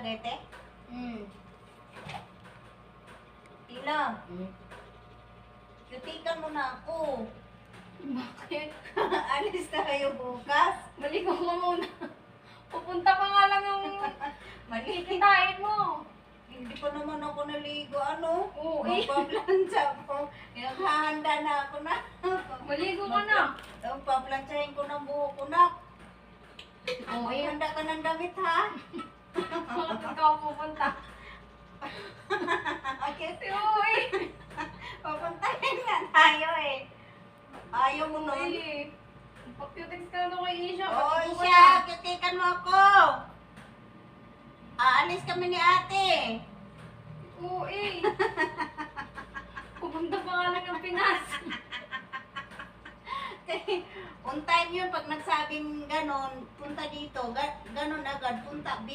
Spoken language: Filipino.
spaghetti? Tila, yutikan mo na ako. Bakit? Alis na kayo bukas. Maligo ka muna. Pupunta pa nga lang yung Mali. kikitain mo. Hindi pa naman ako naligo. Ano? Oo, eh. Magpaplansya ko. Naghahanda na ako na. Maligo ka na. Paplansyahin ko ng buhok ko na. Oo, eh. Handa ka ng damit ha. Bakit ikaw pupunta? Okay. Oo, eh. Papuntahin nga tayo eh. Ayaw mo nun. Eh. Pag-text ka na kay Isha. Oo, maligo ka siya. na. Kitikan mo ako. Aalis kami ni ate. Oo, eh. Pupunta pa nga lang ng Pinas. On time yun, pag nagsabing ganon, punta dito, ganon agad, punta,